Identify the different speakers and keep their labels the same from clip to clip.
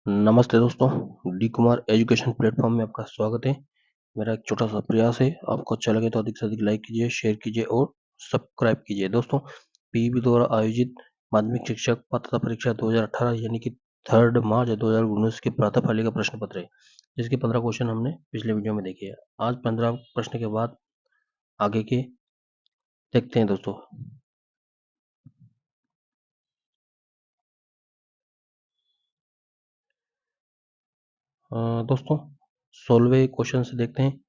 Speaker 1: नमस्ते दोस्तों, D Kumar education platform में आपका स्वागत है। मेरा एक छोटा सा प्रयास है, आपको अच्छा लगे तो अधिक से अधिक लाइक कीजिए, शेयर कीजिए और सब्सक्राइब कीजिए। दोस्तों, पीईबी द्वारा आयोजित माध्यमिक शिक्षक पात्रता परीक्षा 2018 यानी कि 3 मार्च 2019 के प्रातः पाली का प्रश्न पत्र है, जिसके 15 क्वेश्चन हमने पिछले वीडियो में देखे हैं। आज 15 प्रश्न के बाद आगे के देखते हैं दोस्तों। दोस्तों 16वें क्वेश्चन से देखते हैं।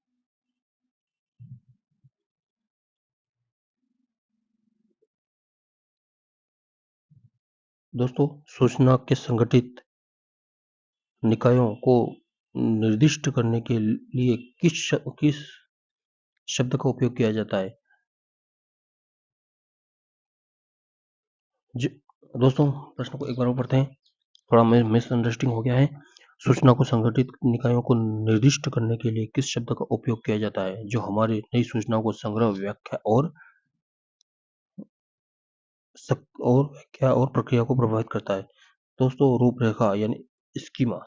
Speaker 1: दोस्तों, सूचना के संगठित निकायों को निर्दिष्ट करने के लिए किस शब्द का उपयोग किया जाता है? दोस्तों, प्रश्न को एक बार और पढ़ते हैं, थोड़ा मिसअंडरस्टैंडिंग हो गया है। सूचना को संगठित निकायों को निर्दिष्ट करने के लिए किस शब्द का उपयोग किया जाता है जो हमारी नई सूचनाओं को संग्रह, व्याख्या और प्रक्रिया को प्रभावित करता है? दोस्तों, रूपरेखा यानी स्कीमा।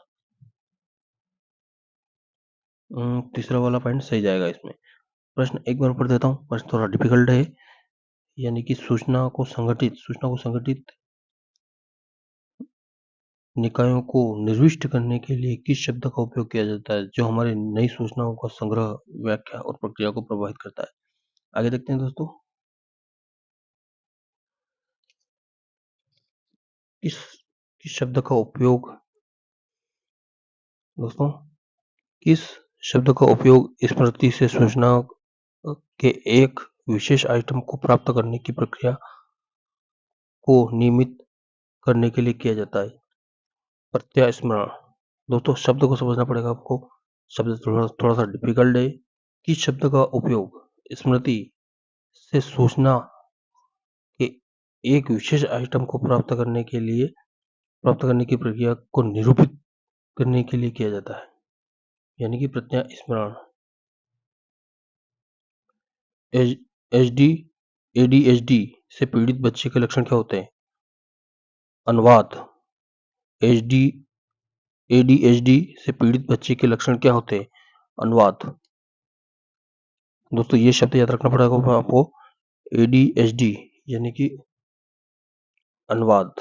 Speaker 1: तीसरा वाला पॉइंट सही जाएगा इसमें। प्रश्न एक बार पढ़ देता हूँ, प्रश्न थोड़ा डिफिकल्ट है। यानी कि सूचना को संगठित निकायों को निर्दिष्ट करने के लिए किस शब्द का उपयोग किया जाता है जो हमारी नई सूचनाओं का संग्रह, व्याख्या और प्रक्रिया को प्रभावित करता है? आगे देखते हैं दोस्तों। किस किस शब्द का उपयोग दोस्तों किस शब्द का उपयोग स्मृति से सूचना के एक विशेष आइटम को प्राप्त करने की प्रक्रिया को नियमित करने के लिए किया जाता है? प्रत्यास्मरण। दोस्तों, शब्द को समझना पड़ेगा आपको, शब्द थोड़ा सा डिफिकल्ट है। किस शब्द का उपयोग स्मृति से सूचना के एक विशेष आइटम को प्राप्त करने की प्रक्रिया को निरूपित करने के लिए किया जाता है? यानी कि प्रत्यास्मरण। एचडी एडीएचडी से पीड़ित बच्चे के लक्षण क्या होते हैं? अनुवाद। एचडी एडीएचडी से पीड़ित बच्चे के लक्षण क्या होते हैं? अनुवाद। दोस्तों, ये शब्द याद रखना पड़ेगा आपको, एडीएचडी यानी कि अनुवाद।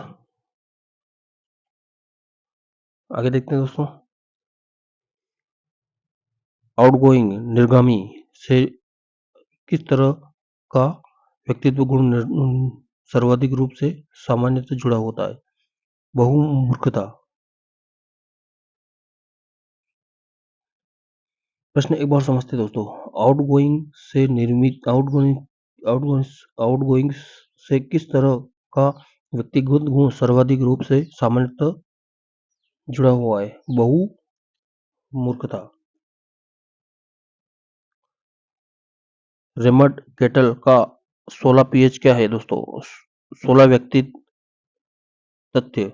Speaker 1: आगे देखते हैं दोस्तों। आउटगोइंग निर्गामी से किस तरह का व्यक्तित्व गुण सर्वाधिक रूप से सामान्यतः जुड़ा होता है? बहुमूर्खता। प्रश्न एक बार समझते दोस्तों। आउटगोइंग से निर्मित आउटगोइंग से किस तरह का व्यक्तिगत गुण सर्वाधिक रूप से सामान्यतः जुड़ा हुआ है? बहुमूर्खता। रेमंड केटल का 16 पीएच क्या है दोस्तों? 16 व्यक्ति तथ्य,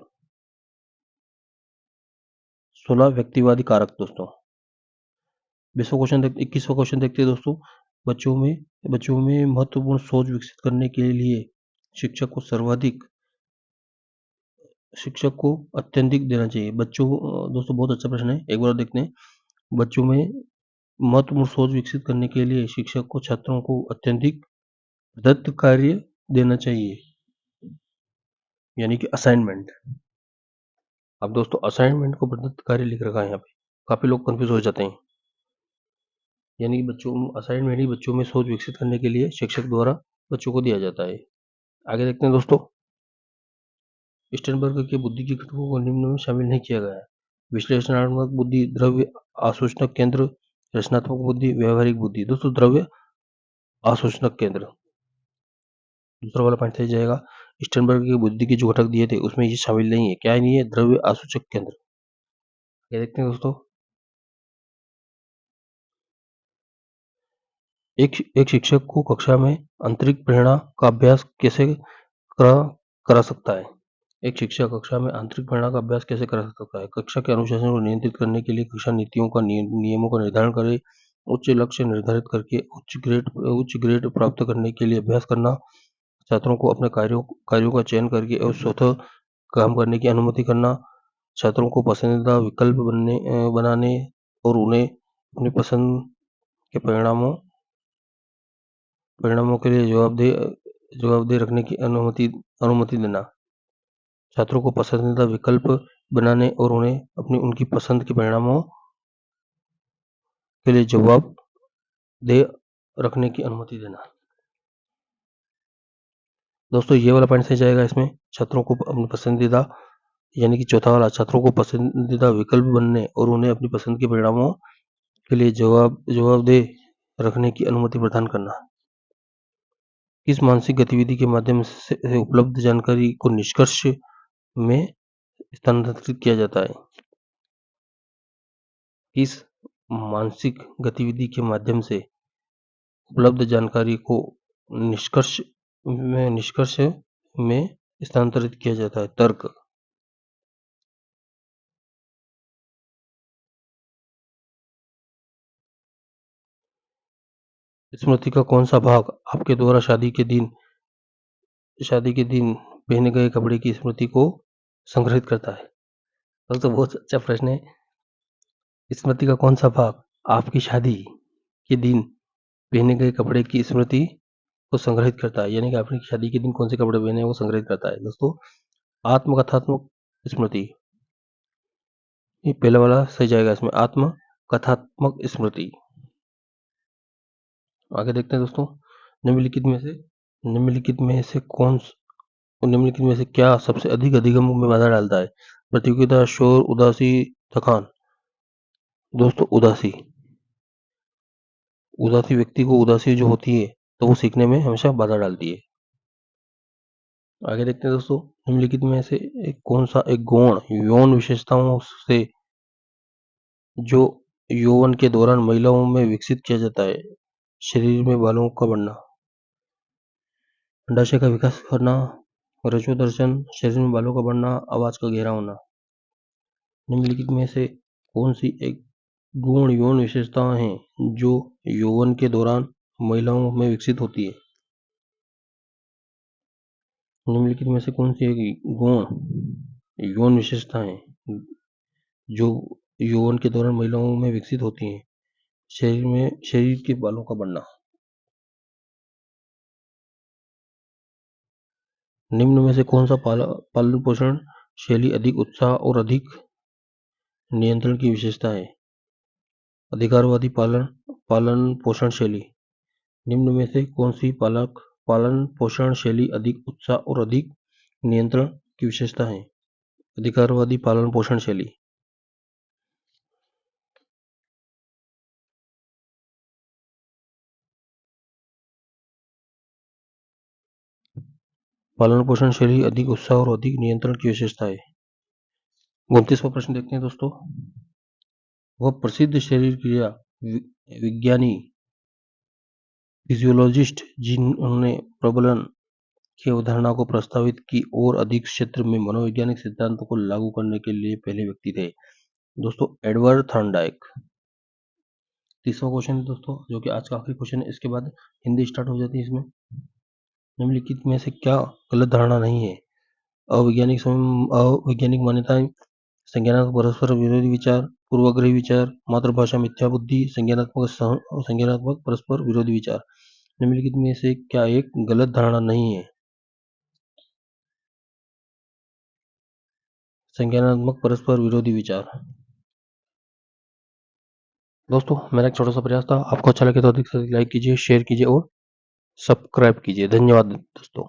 Speaker 1: 16 व्यक्तिवादी कारक दोस्तों। 21वां क्वेश्चन देखते हैं दोस्तों। बच्चों में महत्वपूर्ण सोच विकसित करने के लिए शिक्षक को अत्यधिक देना चाहिए। दोस्तों, बहुत अच्छा प्रश्न है, एक बार देखते हैं। बच्चों में महत्वपूर्ण सोच विकसित करने के लिए शिक्षक को छात्रों को अत्यधिक दत्त कार्य देना चाहिए, यानी कि असाइनमेंट। अब दोस्तों, असाइनमेंट को प्रदत्त कार्य लिख रखा है यहाँ पे, काफी लोग कंफ्यूज हो जाते हैं। यानी कि असाइनमेंट ही बच्चों में सोच विकसित करने के लिए शिक्षक द्वारा बच्चों को दिया जाता है। आगे देखते हैं दोस्तों। स्टर्नबर्ग के बुद्धि के घटकों को निम्न में शामिल नहीं किया गया है। विश्लेषणात्मक बुद्धि, द्रव्य आसूचनक केंद्र, रचनात्मक बुद्धि, व्यवहारिक बुद्धि। दोस्तों, द्रव्य आसूचनक केंद्र दूसरा वाला पॉइंट सही जाएगा। स्टर्नबर्ग की बुद्धि के जो घटक दिए थे उसमें ये शामिल नहीं है। क्या नहीं है? द्रव्य आसूचक केंद्र। क्या देखते हैं दोस्तों। एक शिक्षक को कक्षा में आंतरिक प्रेरणा का अभ्यास कैसे करा सकता है? एक शिक्षक कक्षा में आंतरिक प्रेरणा का अभ्यास कैसे करा सकता है? कक्षा के अनुशासन को नियंत्रित करने के लिए कक्षा नीतियों का नियमों का निर्धारण करे, उच्च लक्ष्य निर्धारित करके उच्च ग्रेड प्राप्त करने के लिए अभ्यास करना, छात्रों को अपने कार्यों का चयन करके और स्वतः काम करने की अनुमति करना, छात्रों को पसंदीदा विकल्प बनाने और उन्हें अपनी पसंद के परिणामों के लिए जवाबदेह रखने की अनुमति देना। छात्रों को पसंदीदा विकल्प बनाने और उन्हें उनकी पसंद के परिणामों के लिए जवाबदेह रखने की अनुमति देना। दोस्तों ये वाला पॉइंट सही जाएगा इसमें। छात्रों को अपनी पसंदीदा, यानी कि चौथा वाला, छात्रों को पसंदीदा विकल्प बनने और उन्हें अपनी पसंद के परिणामों के लिए जवाबदेह रखने की अनुमति प्रदान करना। किस मानसिक गतिविधि के माध्यम से उपलब्ध जानकारी को निष्कर्ष में स्थानांतरित किया जाता है? किस मानसिक गतिविधि के माध्यम से उपलब्ध जानकारी को निष्कर्ष में स्थानांतरित किया जाता है? तर्क। स्मृति का कौन सा भाग आपके द्वारा शादी के दिन पहने गए कपड़े की स्मृति को संग्रहित करता है? दोस्तों बहुत अच्छा प्रश्न है। स्मृति का कौन सा भाग आपकी शादी के दिन पहने गए कपड़े की स्मृति को संग्रहित करता है? यानी कि आपने शादी के दिन कौन से कपड़े पहने हैं वो संग्रहित करता है। दोस्तों आत्मकथात्मक स्मृति, ये पहला वाला सही जाएगा इसमें, आत्मकथात्मक स्मृति। आगे देखते हैं दोस्तों, निम्नलिखित में से क्या सबसे अधिक अधिगम में बाधा डालता है? प्रतियोगिता, शोर, उदासी, थकान। दोस्तों उदासी व्यक्ति को उदासी जो होती है तो वो सीखने में हमेशा बाधा डालती है। आगे देखते हैं दोस्तों, निम्नलिखित में से कौन सा एक गुण यौन विशेषताओं से जो यौवन के दौरान महिलाओं में विकसित किया जाता है? शरीर में बालों का बढ़ना, अंडाशय का विकास करना, रजोदर्शन, शरीर में बालों का बढ़ना, आवाज का गहरा होना। निम्नलिखित में से कौन सी एक गुण यौन विशेषताएं हैं जो यौवन के दौरान महिलाओं में विकसित होती है? निम्नलिखित में से कौन सी एक गुण यौन विशेषताएं जो यौवन के दौरान महिलाओं में विकसित होती हैं? शरीर के बालों का बढ़ना। निम्न में से कौन सा पालन पोषण शैली अधिक उत्साह और अधिक नियंत्रण की विशेषता है? अधिकारवादी पालन पोषण शैली। निम्न में से कौन सी पालन पोषण शैली अधिक उत्साह और अधिक नियंत्रण की विशेषता है? अधिकारवादी पालन पोषण शैली। पालन पोषण शैली अधिक उत्साह और अधिक नियंत्रण की विशेषता है। 29वां प्रश्न देखते हैं दोस्तों, वह प्रसिद्ध शरीर क्रिया विज्ञानी फिजियोलॉजिस्ट जिन्होंने प्रबलन की अवधारणा को प्रस्तावित की और अधिक क्षेत्र में मनोवैज्ञानिक सिद्धांतों को लागू करने के लिए पहले व्यक्ति थे? दोस्तों एडवर्ड थॉर्नडाइक। 30वां क्वेश्चन है दोस्तों, जो कि आज का आखिरी क्वेश्चन है, इसके बाद हिंदी स्टार्ट हो जाती है इसमें। निम्नलिखित में से क्या गलत धारणा नहीं है? अवैज्ञानिक मान्यताएं, संज्ञानात्मक परस्पर विरोधी विचार, पूर्वाग्रही विचार, मातृभाषा मिथ्या बुद्धि, संज्ञानात्मक परस्पर विरोधी विचार। निम्नलिखित में से क्या एक गलत धारणा नहीं है? संज्ञानात्मक परस्पर विरोधी विचार। दोस्तों मेरा एक छोटा सा प्रयास था, आपको अच्छा लगे तो अधिक से अधिक लाइक कीजिए, शेयर कीजिए और सब्सक्राइब कीजिए। धन्यवाद दोस्तों।